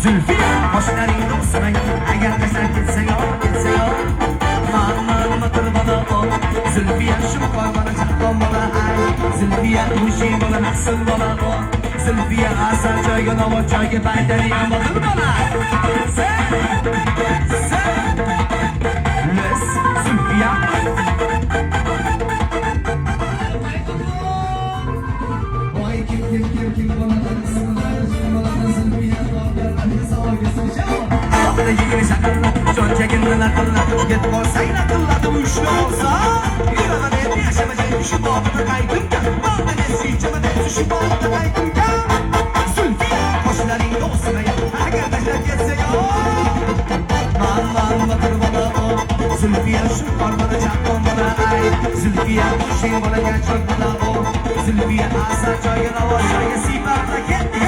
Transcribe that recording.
Zülfiye Hoşlarıyla usmay Agar tashlab ketsa yo Ma'ma bana o Zülfiye şu koymana chaqqon bola ay Zülfiye mushi bola naqsil bola o Zülfiye asal joyga novot joyga baytariyan botir bola Sen Les Zülfiye Oy kim bana Zülfiye Ahda yigiri shaqirlar, jon chekindilar qillar Yet qolsanglar qilladim ushli olsa Yuraman endi yashamajay tushib oldi qaydimga Bolda Messi chamada tushib oldi qaydimga Zülfiye qoshlaringni o'smay Agar tashlab ketsa yo Man bola o Zülfiye shu qormana chaqqon bola ay Zülfiye shin bola gachon bola o Zülfiye asa joyga navoz joyga siypab ketdi